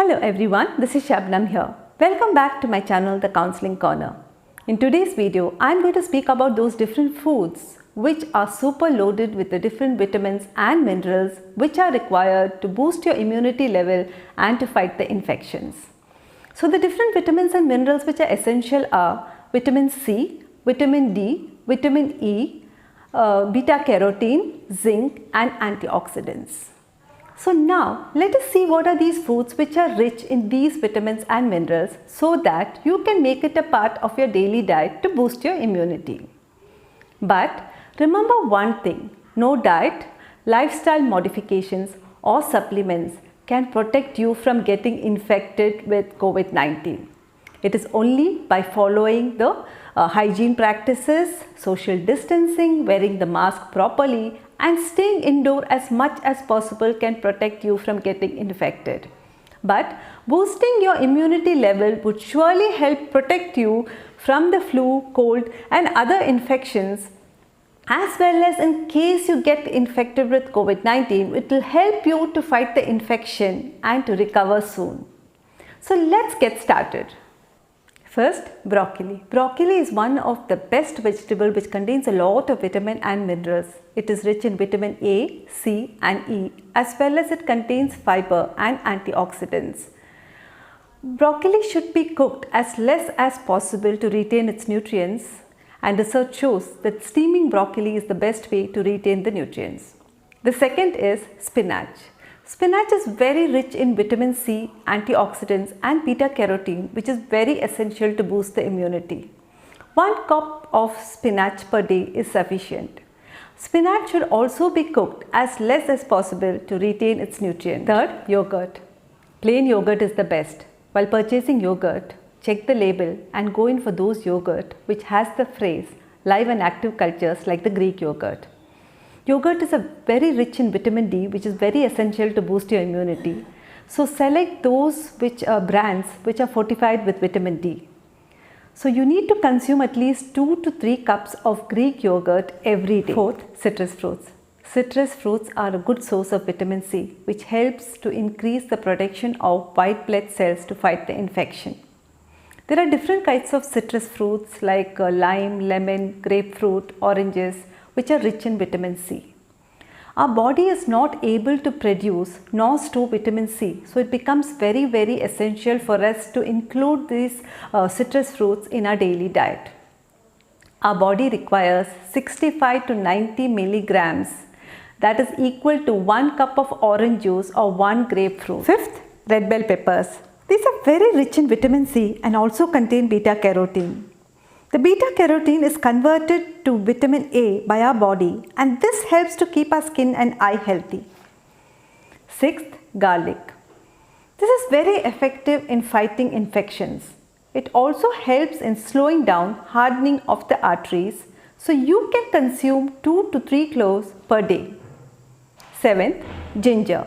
Hello everyone, this is Shabnam here. Welcome back to my channel, The Counseling Corner. In today's video, I am going to speak about those different foods which are super loaded with the different vitamins and minerals which are required to boost your immunity level and to fight the infections. So the different vitamins and minerals which are essential are vitamin C, vitamin D, vitamin E, beta carotene, zinc and antioxidants. So now let us see what are these foods which are rich in these vitamins and minerals so that you can make it a part of your daily diet to boost your immunity. But remember one thing, no diet, lifestyle modifications or supplements can protect you from getting infected with COVID-19. It is only by following the hygiene practices, social distancing, wearing the mask properly and staying indoor as much as possible can protect you from getting infected. But boosting your immunity level would surely help protect you from the flu, cold and other infections, as well as in case you get infected with COVID-19, it will help you to fight the infection and to recover soon. So let's get started. First, broccoli. Broccoli is one of the best vegetable which contains a lot of vitamin and minerals. It is rich in vitamin A, C and E, as well as it contains fiber and antioxidants. Broccoli should be cooked as less as possible to retain its nutrients, and research shows that steaming broccoli is the best way to retain the nutrients. The second is spinach. Spinach is very rich in vitamin C, antioxidants and beta carotene, which is very essential to boost the immunity. 1 cup of spinach per day is sufficient. Spinach should also be cooked as less as possible to retain its nutrients. Third, yogurt. Plain yogurt is the best. While purchasing yogurt, check the label and go in for those yogurt which has the phrase live and active cultures like the Greek yogurt. Yogurt is very rich in vitamin D, which is very essential to boost your immunity. So select those brands which are fortified with vitamin D. So you need to consume at least 2 to 3 cups of Greek yogurt every day. Fourth, citrus fruits. Citrus fruits are a good source of vitamin C, which helps to increase the production of white blood cells to fight the infection. There are different kinds of citrus fruits like lime, lemon, grapefruit, oranges, which are rich in vitamin C. Our body is not able to produce nor store vitamin C, so it becomes very essential for us to include these citrus fruits in our daily diet. Our body requires 65 to 90 milligrams, that is equal to 1 cup of orange juice or 1 grapefruit. Fifth, red bell peppers. These are very rich in vitamin C and also contain beta carotene. The beta carotene is converted to vitamin A by our body, and this helps to keep our skin and eye healthy. Sixth, garlic. This is very effective in fighting infections. It also helps in slowing down hardening of the arteries, so you can consume 2 to 3 cloves per day. Seventh, ginger.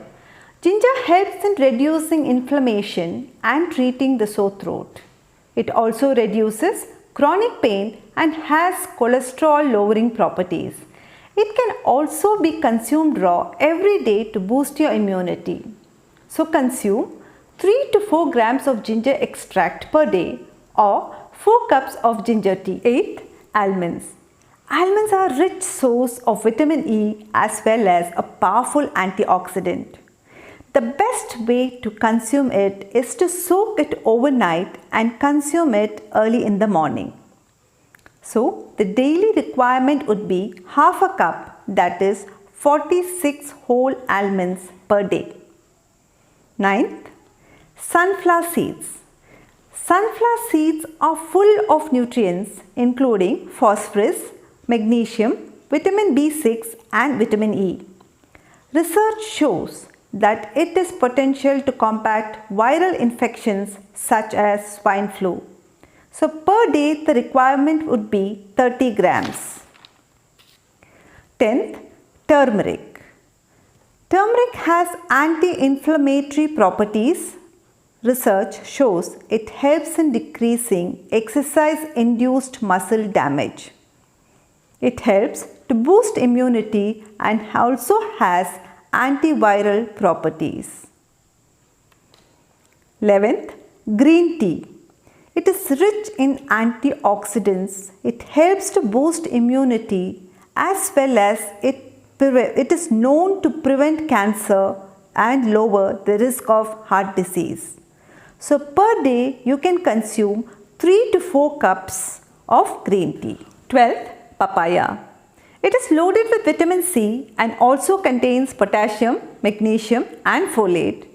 Ginger helps in reducing inflammation and treating the sore throat. It also reduces chronic pain and has cholesterol lowering properties. It can also be consumed raw every day to boost your immunity. So consume 3 to 4 grams of ginger extract per day or 4 cups of ginger tea. 8. Almonds. Almonds are a rich source of vitamin E as well as a powerful antioxidant. The best way to consume it is to soak it overnight and consume it early in the morning. So, the daily requirement would be half a cup, that is 46 whole almonds per day. 9th, sunflower seeds. Sunflower seeds are full of nutrients including phosphorus, magnesium, vitamin B6 and vitamin E. Research shows that it is potential to combat viral infections such as swine flu. So per day the requirement would be 30 grams. 10th, turmeric. Turmeric has anti-inflammatory properties. Research shows it helps in decreasing exercise-induced muscle damage. It helps to boost immunity and also has antiviral properties. 11th, green tea. It is rich in antioxidants. It helps to boost immunity as well as it is known to prevent cancer and lower the risk of heart disease. So per day you can consume 3 to 4 cups of green tea. 12th, papaya. It is loaded with vitamin C and also contains potassium, magnesium and folate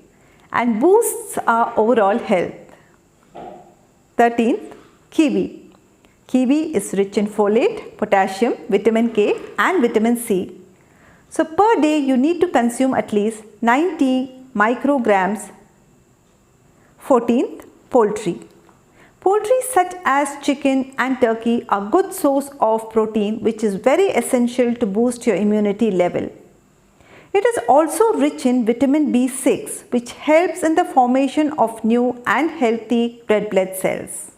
and boosts our overall health. 13th, kiwi. Kiwi is rich in folate, potassium, vitamin K and vitamin C. So per day you need to consume at least 90 micrograms. 14th, poultry. Poultry such as chicken and turkey are good source of protein which is very essential to boost your immunity level. It is also rich in vitamin B6 which helps in the formation of new and healthy red blood cells.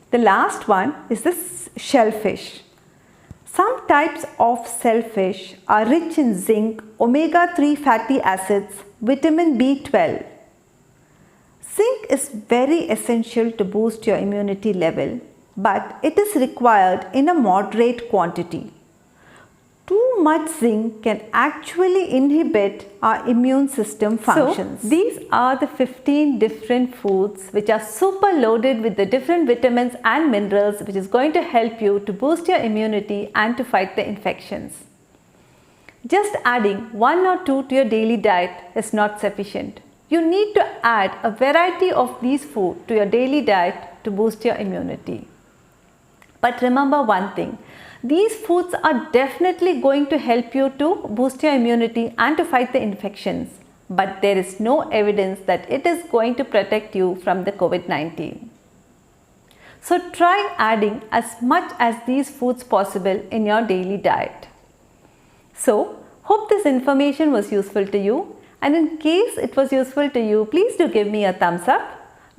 The last one is the shellfish. Some types of shellfish are rich in zinc, omega-3 fatty acids, vitamin B12. Zinc is very essential to boost your immunity level, but it is required in a moderate quantity. Too much zinc can actually inhibit our immune system functions. So, these are the 15 different foods which are super loaded with the different vitamins and minerals which is going to help you to boost your immunity and to fight the infections. Just adding 1 or 2 to your daily diet is not sufficient. You need to add a variety of these food to your daily diet to boost your immunity. But remember one thing, these foods are definitely going to help you to boost your immunity and to fight the infections. But there is no evidence that it is going to protect you from the COVID-19. So try adding as much as these foods possible in your daily diet. So hope this information was useful to you. And in case it was useful to you, please do give me a thumbs up.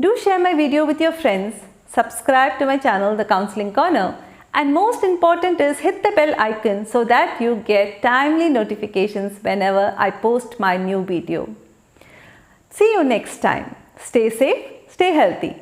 Do share my video with your friends. Subscribe to my channel, The Counseling Corner. And most important is hit the bell icon so that you get timely notifications whenever I post my new video. See you next time. Stay safe, stay healthy.